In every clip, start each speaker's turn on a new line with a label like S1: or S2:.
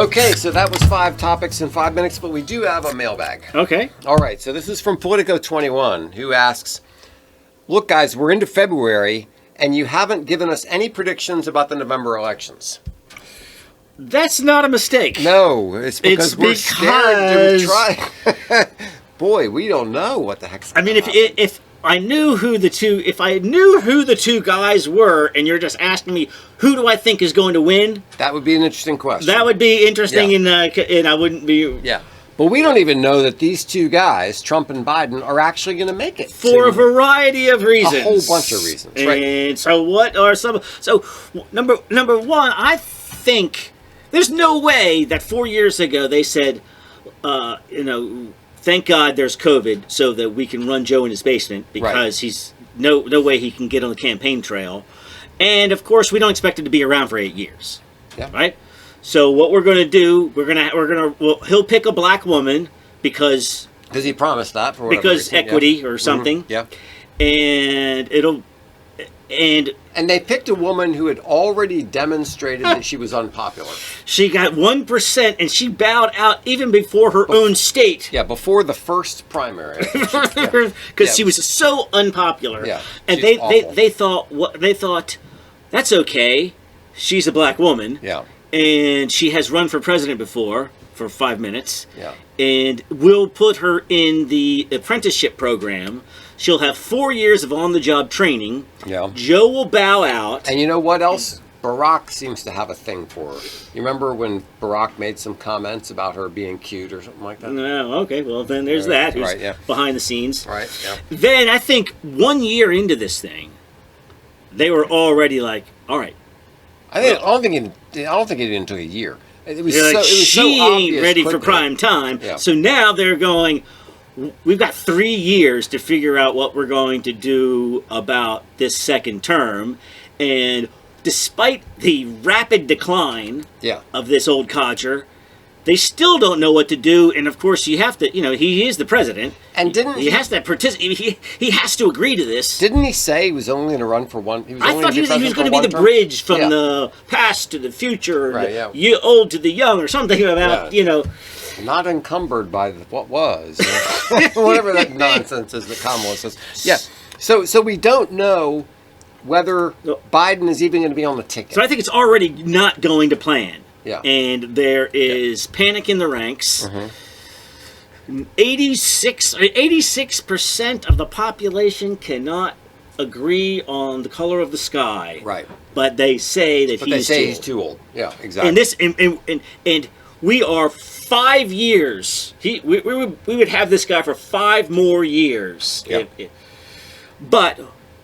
S1: Okay, so that was 5 topics in 5 minutes, but we do have a mailbag.
S2: Okay.
S1: All right, so this is from Politico21, who asks, look, guys, we're into February, and you haven't given us any predictions about the November elections.
S2: That's not a mistake.
S1: No, it's because we're scared to try. Boy, we don't know what the heck's going on.
S2: I mean, if I knew who the two guys were, and you're just asking me who do I think is going to win,
S1: that would be an interesting question.
S2: That would be interesting, and I wouldn't be.
S1: Yeah, but we don't even know that these two guys, Trump and Biden, are actually going to make it
S2: for a variety of reasons.
S1: A whole bunch of reasons, right?
S2: And so, what are some? So, number one, I think there's no way that 4 years ago they said, thank God there's COVID so that we can run Joe in his basement because he's no way he can get on the campaign trail. And of course, we don't expect him to be around for 8 years.
S1: Yeah.
S2: Right? So what we're going to do, he'll pick a black woman because
S1: he promised that for whatever reason.
S2: Equity or something.
S1: Mm-hmm. Yeah. And they picked a woman who had already demonstrated that she was unpopular.
S2: She got 1%, and she bowed out even before her own state.
S1: Yeah, before the first primary.
S2: Because she was so unpopular.
S1: Yeah,
S2: and they thought that's okay. She's a black woman.
S1: Yeah.
S2: And she has run for president before for 5 minutes.
S1: Yeah.
S2: And we'll put her in the apprenticeship program. She'll have 4 years of on-the-job training.
S1: Yeah.
S2: Joe will bow out.
S1: And you know what else? Barack seems to have a thing for her. You remember when Barack made some comments about her being cute or something like that?
S2: No, okay. Well, then there's that. Who's behind the scenes.
S1: Right, yeah.
S2: Then I think 1 year into this thing, they were already like, all right.
S1: I don't think it even took a year. It was
S2: she ain't ready for prime time.
S1: Yeah.
S2: So now they're going, we've got 3 years to figure out what we're going to do about this second term. And despite the rapid decline of this old codger, they still don't know what to do. And of course, you have to, he is the president. And he has to participate. He has to agree to this.
S1: Didn't he say he was only going to run for one?
S2: I thought he was going to be the bridge from the past to the future, the old to the young, or something about,
S1: not encumbered by what was, whatever that nonsense is that Kamala says. Yeah. So we don't know whether Biden is even going to be on the ticket.
S2: So I think it's already not going to plan.
S1: Yeah.
S2: And there is panic in the ranks. 86% of the population cannot agree on the color of the sky.
S1: Right.
S2: But they say that
S1: he's too old. Yeah, exactly.
S2: And we are 5 years. We would have this guy for 5 more years.
S1: Yeah.
S2: But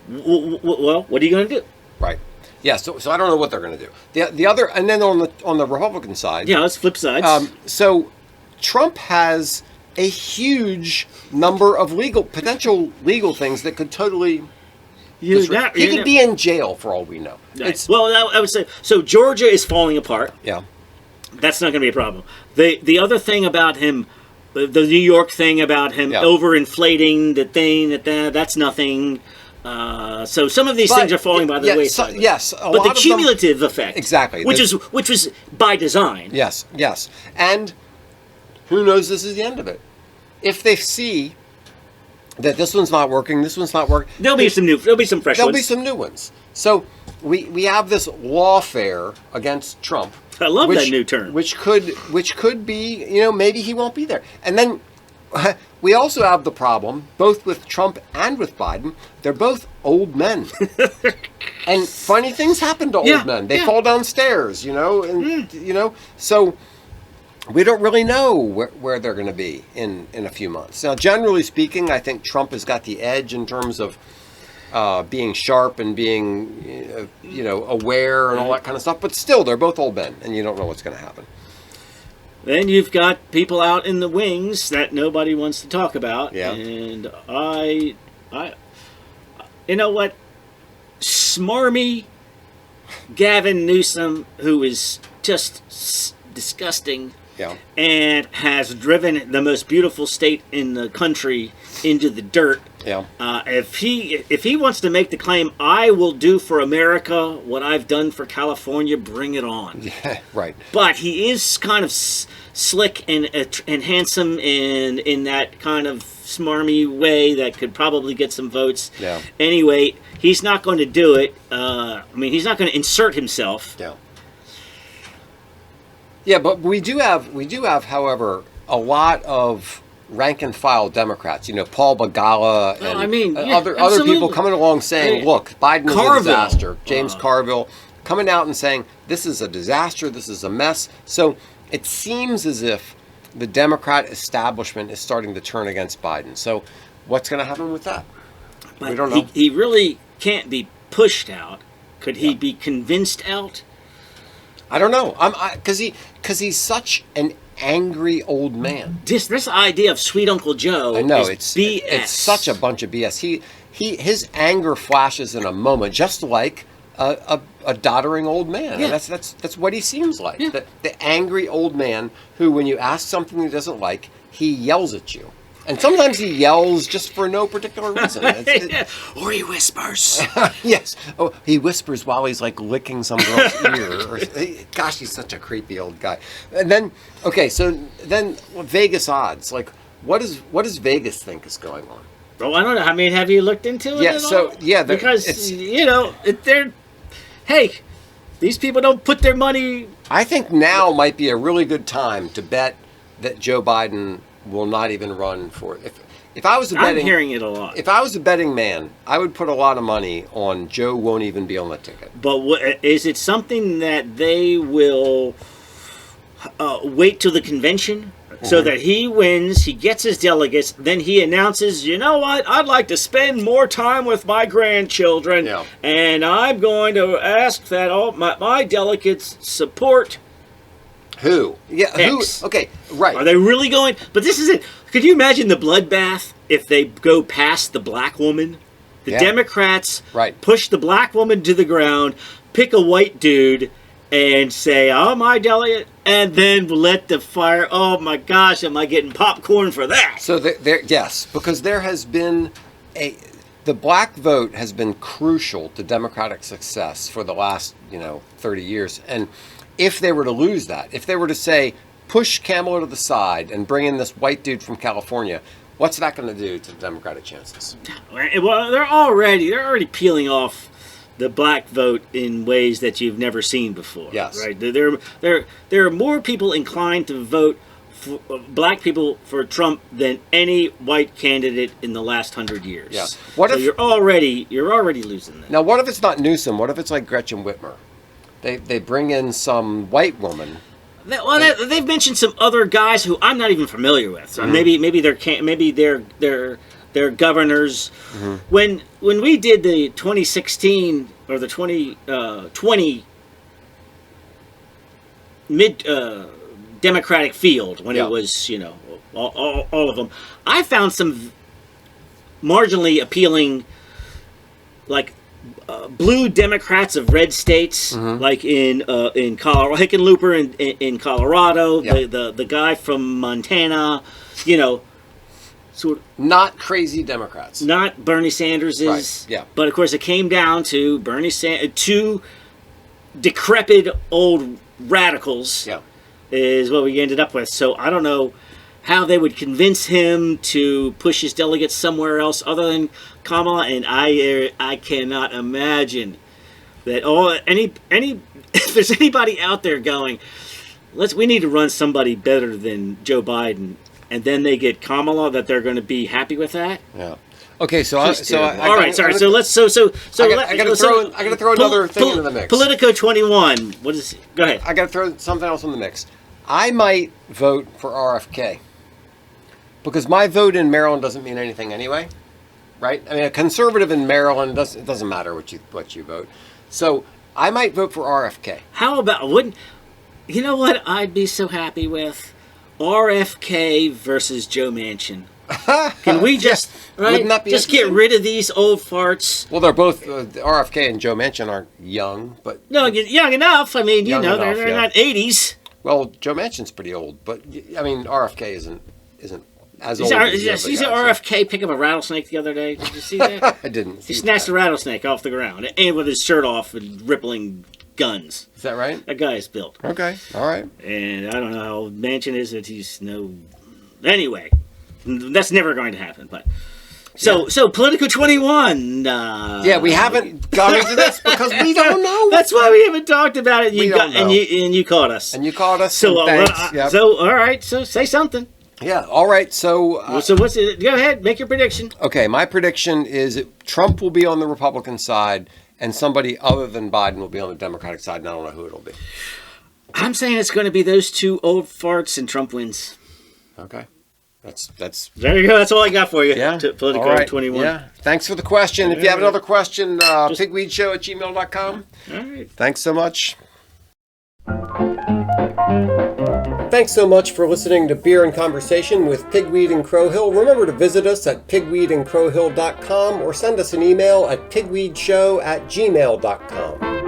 S2: what are you going to do?
S1: Right. Yeah, so I don't know what they're going to do. The other, and then on the Republican side,
S2: let's flip sides.
S1: So Trump has a huge number of potential legal things that could totally. He could be in jail for all we know.
S2: Well, I would say so. Georgia is falling apart.
S1: Yeah,
S2: that's not going to be a problem. The other thing about him, the New York thing about him overinflating the thing that's nothing. So some of these things are falling by the wayside.
S1: But
S2: the cumulative effect,
S1: exactly,
S2: which was by design.
S1: Yes, and who knows? This is the end of it. If they see that this one's not working,
S2: there'll be some fresh ones.
S1: There'll be some new ones. So we have this lawfare against Trump.
S2: I love that new term.
S1: Which could be, maybe he won't be there, and then. We also have the problem, both with Trump and with Biden, they're both old men. And funny things happen to old men. They fall downstairs, so we don't really know where they're going to be in a few months. Now, generally speaking, I think Trump has got the edge in terms of being sharp and being, aware and all that kind of stuff. But still, they're both old men, and you don't know what's going to happen.
S2: Then you've got people out in the wings that nobody wants to talk about.
S1: Yeah.
S2: And you know what? Smarmy Gavin Newsome, who is just disgusting.
S1: Yeah. And
S2: has driven the most beautiful state in the country into the dirt
S1: Yeah.
S2: If he wants to make the claim, I will do for America what I've done for California, bring it on.
S1: Yeah, right.
S2: But he is kind of slick and handsome in that kind of smarmy way that could probably get some votes.
S1: Yeah.
S2: Anyway, he's not going to do it. He's not going to insert himself.
S1: Yeah. Yeah, but we do have, however, a lot of rank and file Democrats. Paul Begala and other people coming along saying, "Look, Biden is a disaster." James Carville coming out and saying, "This is a disaster. This is a mess." So it seems as if the Democrat establishment is starting to turn against Biden. So what's going to happen with that? We don't know.
S2: He really can't be pushed out. Could he be convinced out?
S1: I don't know. Because he's such an angry old man.
S2: This idea of sweet Uncle Joe.
S1: I know
S2: is BS.
S1: It's such a bunch of BS. His anger flashes in a moment, just like a doddering old man.
S2: Yeah.
S1: And that's what he seems like.
S2: Yeah.
S1: The angry old man who, when you ask something he doesn't like, he yells at you. And sometimes he yells just for no particular reason.
S2: Or he whispers.
S1: Yes. Oh, he whispers while he's like licking some girl's ear. Gosh, he's such a creepy old guy. And then, so Vegas odds. Like, what does Vegas think is going on?
S2: Oh, I don't know. I mean, have you looked into it at all?
S1: Because
S2: hey, these people don't put their money.
S1: I think now might be a really good time to bet that Joe Biden will not even run for it. If I was
S2: I'm hearing it a lot.
S1: If I was a betting man, I would put a lot of money on Joe won't even be on the ticket.
S2: But is it something that they will wait till the convention so that he wins, he gets his delegates, then he announces, you know what, I'd like to spend more time with my grandchildren, and I'm going to ask that all my delegates support
S1: who? Yeah,
S2: X.
S1: Who? Okay, right.
S2: Are they really going? But this is it. Could you imagine the bloodbath if they go past the black woman? The Democrats push the black woman to the ground, pick a white dude, and say, "Oh, my delegate," and then let the fire. Oh my gosh, am I getting popcorn for that?
S1: So yes, because there has been the black vote has been crucial to Democratic success for the last 30 years, and if they were to lose that, if they were to say, push Kamala to the side and bring in this white dude from California, what's that going to do to the Democratic chances?
S2: Well, they're already peeling off the black vote in ways that you've never seen before.
S1: Yes.
S2: Right? There are more people inclined to vote for black people for Trump than any white candidate in the last 100 years.
S1: Yeah.
S2: You're already losing that.
S1: Now, what if it's not Newsom? What if it's like Gretchen Whitmer? They bring in some white woman.
S2: They've mentioned some other guys who I'm not even familiar with. So maybe they're governors. Mm-hmm. When we did the 2016 or the 2020 mid Democratic field, when it was all of them, I found some marginally appealing, like blue Democrats of red states, like in Colorado, Hickenlooper in Colorado, the guy from Montana, sort of
S1: not crazy Democrats,
S2: not Bernie Sanders is, but of course it came down to two decrepit old radicals, is what we ended up with. So I don't know how they would convince him to push his delegates somewhere else other than Kamala, and I cannot imagine that if there's anybody out there going, we need to run somebody better than Joe Biden, and then they get Kamala, that they're going to be happy with that.
S1: Yeah. Okay, so
S2: I got to
S1: throw another thing into the mix.
S2: Politico 21. What is? Go ahead.
S1: I got to throw something else in the mix. I might vote for RFK because my vote in Maryland doesn't mean anything anyway, right? I mean, a conservative in Maryland it doesn't matter what you vote. So I might vote for RFK.
S2: How about you know what I'd be so happy with? RFK versus Joe Manchin. Can we just get rid of these old farts?
S1: Well, they're both RFK and Joe Manchin aren't young, but
S2: young enough. I mean, they're not 80s.
S1: Well, Joe Manchin's pretty old, but I mean, RFK isn't as
S2: You
S1: old as you.
S2: see RFK pick up a rattlesnake the other day? Did you see that?
S1: I didn't.
S2: He snatched a rattlesnake off the ground and with his shirt off and rippling guns.
S1: Is that right?
S2: That guy is built.
S1: Okay. All right.
S2: And I don't know how old Manchin is that he's no. Anyway, that's never going to happen. But so Politico 21.
S1: We haven't gone into this because we don't know.
S2: That's why we haven't talked about it.
S1: We don't know.
S2: And you caught us.
S1: And you caught us.
S2: So
S1: thanks. Yep.
S2: So all right. So say something.
S1: Yeah. All right. So.
S2: So what's it? Go ahead. Make your prediction.
S1: Okay. My prediction is that Trump will be on the Republican side, and somebody other than Biden will be on the Democratic side, and I don't know who it'll be.
S2: I'm saying it's going to be those two old farts, and Trump wins.
S1: Okay. That's
S2: there you go. That's all I got for you.
S1: Yeah.
S2: Politico
S1: all right.
S2: 21.
S1: Yeah. Thanks for the question. If you have another question, pigweedshow@gmail.com.
S2: All right.
S1: Thanks so much. Thanks so much for listening to Beer and Conversation with Pigweed and Crowhill. Remember to visit us at pigweedandcrowhill.com or send us an email at pigweedshow@gmail.com.